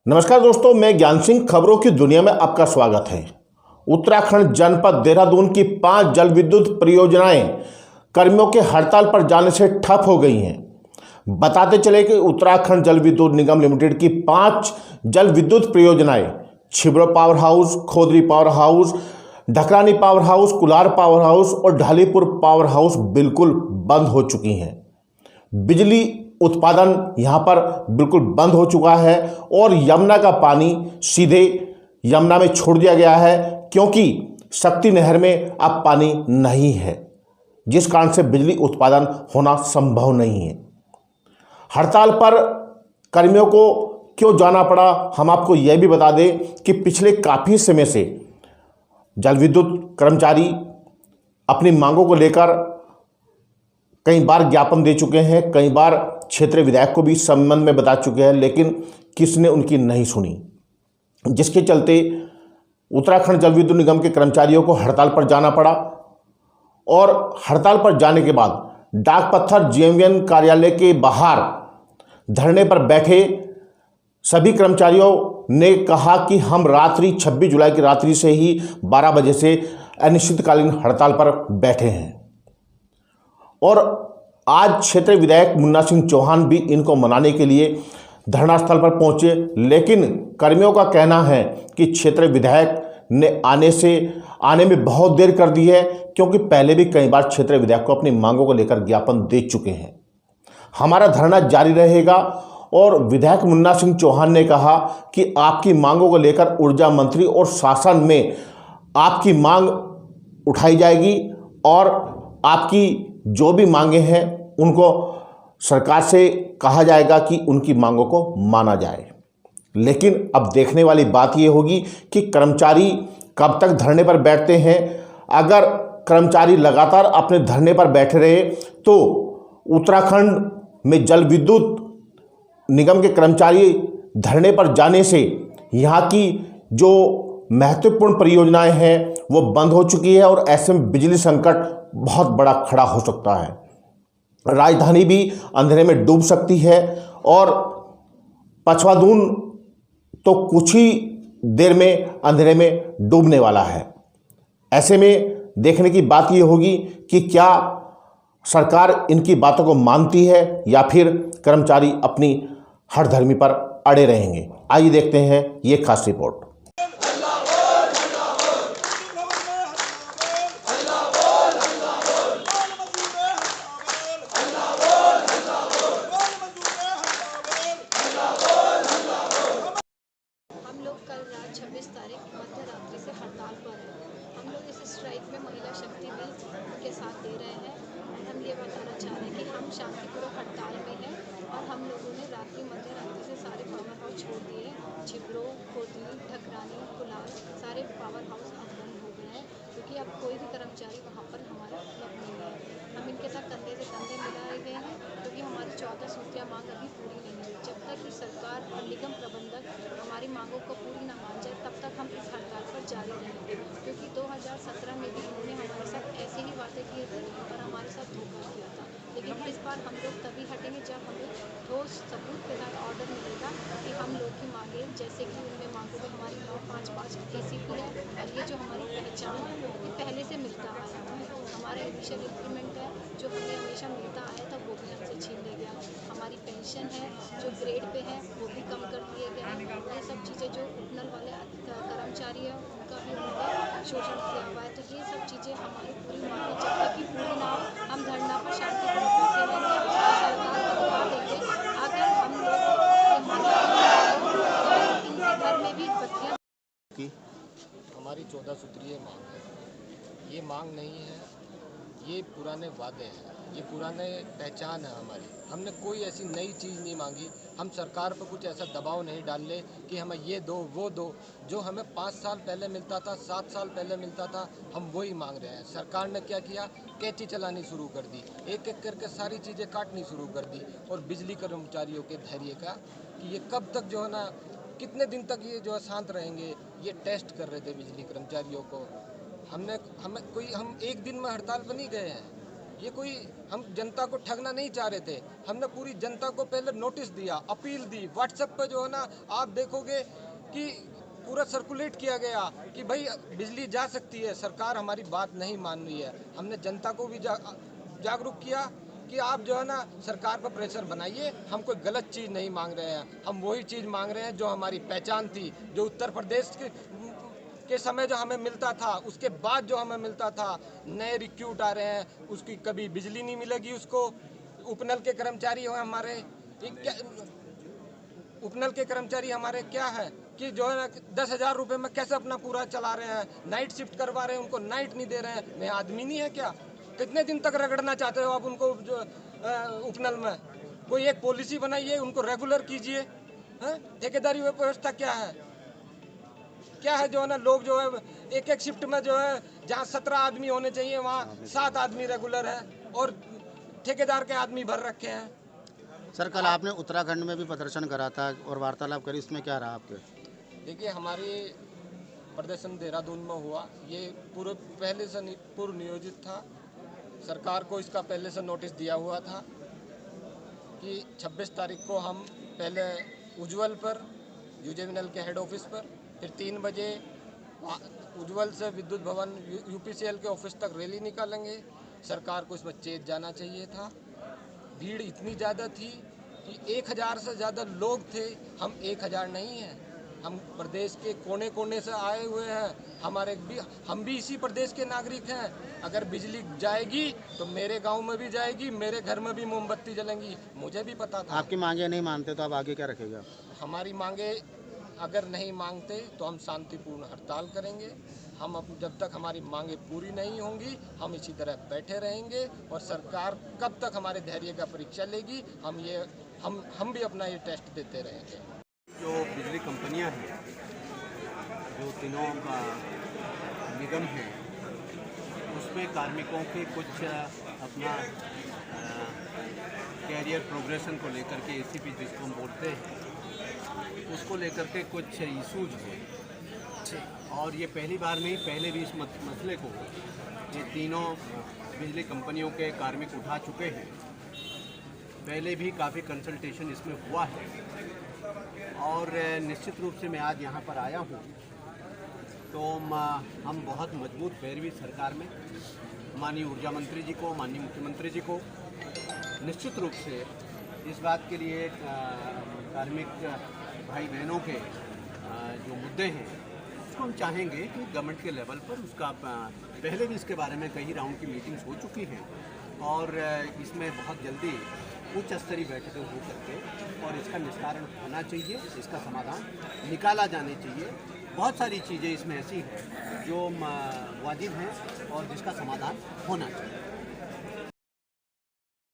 नमस्कार दोस्तों, मैं ज्ञान सिंह। खबरों की दुनिया में आपका स्वागत है। उत्तराखंड जनपद देहरादून की 5 जल विद्युत परियोजनाएं कर्मियों के हड़ताल पर जाने से ठप हो गई हैं। बताते चले कि उत्तराखंड जल विद्युत निगम लिमिटेड की 5 जल विद्युत परियोजनाएं Chhibro power house, Khodri power house, Dhakrani power house, Kular power house और ढालीपुर पावर हाउस बिल्कुल बंद हो चुकी हैं। बिजली उत्पादन यहाँ पर बिल्कुल बंद हो चुका है और यमुना का पानी सीधे यमुना में छोड़ दिया गया है, क्योंकि शक्ति नहर में अब पानी नहीं है, जिस कारण से बिजली उत्पादन होना संभव नहीं है। हड़ताल पर कर्मियों को क्यों जाना पड़ा, हम आपको यह भी बता दें कि पिछले काफ़ी समय से जल विद्युत कर्मचारी अपनी मांगों को लेकर कई बार ज्ञापन दे चुके हैं, कई बार क्षेत्रीय विधायक को भी इस संबंध में बता चुके हैं, लेकिन किसने उनकी नहीं सुनी, जिसके चलते उत्तराखंड जल विद्युत निगम के कर्मचारियों को हड़ताल पर जाना पड़ा। और हड़ताल पर जाने के बाद डाक पत्थर जेएमवीएन कार्यालय के बाहर धरने पर बैठे सभी कर्मचारियों ने कहा कि हम रात्रि 26 जुलाई की रात्रि से ही 12 बजे से अनिश्चितकालीन हड़ताल पर बैठे हैं। और आज क्षेत्रीय विधायक मुन्ना सिंह चौहान भी इनको मनाने के लिए धरना स्थल पर पहुंचे, लेकिन कर्मियों का कहना है कि क्षेत्रीय विधायक ने आने में बहुत देर कर दी है, क्योंकि पहले भी कई बार क्षेत्रीय विधायक को अपनी मांगों को लेकर ज्ञापन दे चुके हैं। हमारा धरना जारी रहेगा। और विधायक मुन्ना सिंह चौहान ने कहा कि आपकी मांगों को लेकर ऊर्जा मंत्री और शासन में आपकी मांग उठाई जाएगी और आपकी जो भी मांगे हैं उनको सरकार से कहा जाएगा कि उनकी मांगों को माना जाए। लेकिन अब देखने वाली बात यह होगी कि कर्मचारी कब तक धरने पर बैठते हैं। अगर कर्मचारी लगातार अपने धरने पर बैठे रहे तो उत्तराखंड में जल विद्युत निगम के कर्मचारी धरने पर जाने से यहाँ की जो महत्वपूर्ण परियोजनाएं हैं वो बंद हो चुकी है और ऐसे में बिजली संकट बहुत बड़ा खड़ा हो सकता है। राजधानी भी अंधेरे में डूब सकती है और पछवादून तो कुछ ही देर में अंधेरे में डूबने वाला है। ऐसे में देखने की बात यह होगी कि क्या सरकार इनकी बातों को मानती है या फिर कर्मचारी अपनी हठधर्मी पर अड़े रहेंगे। आइए देखते हैं ये खास रिपोर्ट। हम लोग कल रात 26 तारीख मध्य रात्रि से हड़ताल पर हैं। हम लोग इस स्ट्राइक में महिला शक्ति भी उनके साथ दे रहे हैं। हम ये बताना चाह रहे हैं कि हम शांतिपूर्वक हड़ताल में हैं और हम लोगों ने मध्य रात्रि से सारे पावर हाउस छोड़ दिए। छिबरो, खोदली, ढकरानी, कुलार सारे पावर हाउस अब बंद हो गए हैं, क्योंकि अब कोई भी कर्मचारी वहाँ पर हमारा उपलब्ध नहीं है। हम इनके साथ कंधे से कंधे मिलाए गए हैं, क्योंकि हमारी 14 सूत्रीय मांग अभी पूरी नहीं हुई। जब तक कि सरकार और निगम प्रबंधक हमारी मांगों को पूरी न मान जाए तब तक हम इस हड़ताल पर जारी रहेंगे, क्योंकि 2017 में भी इन्होंने हमारे साथ ऐसे ही वादे किए थे और हमारे साथ धोखा किया था। लेकिन इस बार हम लोग तभी हटेंगे जब हमें ठोस सबूत के साथ ऑर्डर मिलेगा कि हम लोग की मांगे, जैसे कि उनमें मांगों में हमारी 955 KCP है और ये जो हमारी पहचान है ये पहले से मिलता आया है। हमारा इनिशियल इंक्रीमेंट है जो हमें हमेशा मिलता आया था वो भी हमसे छीन लिया गया। हमारी पेंशन है जो ग्रेड पे है वो भी कम कर दिए गए हैं। ये सब चीज़ें जो उपनल वाले कर्मचारी हैं उनका भी उन्होंने शोषण किया हुआ है। तो ये सब चीज़ें हमारी पूरी मांगे जब तक कि पूरी ना हो हम धरना पर शांतिपूर्वक बैठे रहेंगे और सरकार को दबा देंगे। अगर हम लोग इनके घर में भी बत्तियाँ हमारी 14 सूत्रीय मांग है, ये मांग नहीं है, ये पुराने वादे हैं, ये पुराने पहचान है हमारी। हमने कोई ऐसी नई चीज़ नहीं मांगी। हम सरकार पर कुछ ऐसा दबाव नहीं डाल ले कि हमें ये दो वो दो। जो हमें 5 साल पहले मिलता था, 7 साल पहले मिलता था, हम वही मांग रहे हैं। सरकार ने क्या किया, कैंची चलानी शुरू कर दी, एक एक करके सारी चीज़ें काटनी शुरू कर दी। और बिजली कर्मचारियों के धैर्य का कि ये कब तक जो है ना, कितने दिन तक ये जो है शांत रहेंगे, ये टेस्ट कर रहे थे बिजली कर्मचारियों को। हम एक दिन में हड़ताल पर नहीं गए हैं। ये कोई हम जनता को ठगना नहीं चाह रहे थे। हमने पूरी जनता को पहले नोटिस दिया, अपील दी, व्हाट्सएप पे जो है ना आप देखोगे कि पूरा सर्कुलेट किया गया कि भाई बिजली जा सकती है, सरकार हमारी बात नहीं मान रही है। हमने जनता को भी जागरूक किया कि आप जो है ना सरकार पर प्रेशर बनाइए, हम कोई गलत चीज़ नहीं मांग रहे हैं, हम वही चीज़ मांग रहे हैं जो हमारी पहचान थी, जो उत्तर प्रदेश के समय जो हमें मिलता था, उसके बाद जो हमें मिलता था। नए रिक्रूट आ रहे हैं, उसकी कभी बिजली नहीं मिलेगी उसको। उपनल के कर्मचारी हो हमारे, उपनल के कर्मचारी हमारे क्या है कि जो है ना 10,000 रुपये में कैसे अपना पूरा चला रहे हैं, नाइट शिफ्ट करवा रहे हैं, उनको नाइट नहीं दे रहे हैं। मैं आदमी नहीं है क्या? कितने दिन तक रगड़ना चाहते हो आप उनको? जो उपनल में कोई एक पॉलिसी बनाइए, उनको रेगुलर कीजिए। ठेकेदारी व्यवस्था क्या है? क्या है जो है ना, लोग जो है एक एक शिफ्ट में जो है जहाँ 17 आदमी होने चाहिए वहाँ 7 आदमी रेगुलर है और ठेकेदार के आदमी भर रखे हैं। सर, कल आपने उत्तराखंड में भी प्रदर्शन करा था और वार्तालाप करी, इसमें क्या रहा आपके? देखिए, हमारी प्रदर्शन देहरादून में हुआ, ये पूरे पहले से पूर्व नियोजित था। सरकार को इसका पहले से नोटिस दिया हुआ था कि 26 तारीख को हम पहले उज्ज्वल पर, यूजेविनल के हेड ऑफिस पर, फिर 3 बजे उज्ज्वल से विद्युत भवन यूपीसीएल के ऑफिस तक रैली निकालेंगे। सरकार को इसमें चेत जाना चाहिए था। भीड़ इतनी ज़्यादा थी कि 1,000 से ज़्यादा लोग थे। हम 1,000 नहीं हैं, हम प्रदेश के कोने कोने से आए हुए हैं। हम भी इसी प्रदेश के नागरिक हैं। अगर बिजली जाएगी तो मेरे गांव में भी जाएगी, मेरे घर में भी मोमबत्ती जलेंगी, मुझे भी पता था। आपकी मांगे नहीं मानते तो आप आगे क्या रखेगा? हमारी मांगे अगर नहीं मांगते तो हम शांतिपूर्ण हड़ताल करेंगे। जब तक हमारी मांगे पूरी नहीं होंगी हम इसी तरह बैठे रहेंगे और सरकार कब तक हमारे धैर्य का परीक्षा लेगी, हम भी अपना ये टेस्ट देते रहेंगे। जो बिजली कंपनियां हैं, जो तीनों का निगम है, उसमें कार्मिकों के कुछ अपना कैरियर प्रोग्रेशन को लेकर के एसीपी जिसको हम बोलते हैं, उसको लेकर के कुछ इशूज हुए और ये पहली बार नहीं, पहले भी इस मसले को ये तीनों बिजली कंपनियों के कार्मिक उठा चुके हैं। पहले भी काफ़ी कंसल्टेशन इसमें हुआ है और निश्चित रूप से मैं आज यहाँ पर आया हूँ तो हम बहुत मजबूत पैरवी सरकार में माननीय ऊर्जा मंत्री जी को, माननीय मुख्यमंत्री जी को निश्चित रूप से इस बात के लिए कार्मिक भाई बहनों के जो मुद्दे हैं उसको हम चाहेंगे कि गवर्नमेंट के लेवल पर उसका पहले भी इसके बारे में कई राउंड की मीटिंग्स हो चुकी हैं और इसमें बहुत जल्दी उच्च स्तरीय बैठकें हो करके और इसका निस्तारण होना चाहिए, इसका समाधान निकाला जाना चाहिए। बहुत सारी चीज़ें इसमें ऐसी हैं जो वाजिब हैं और जिसका समाधान होना चाहिए।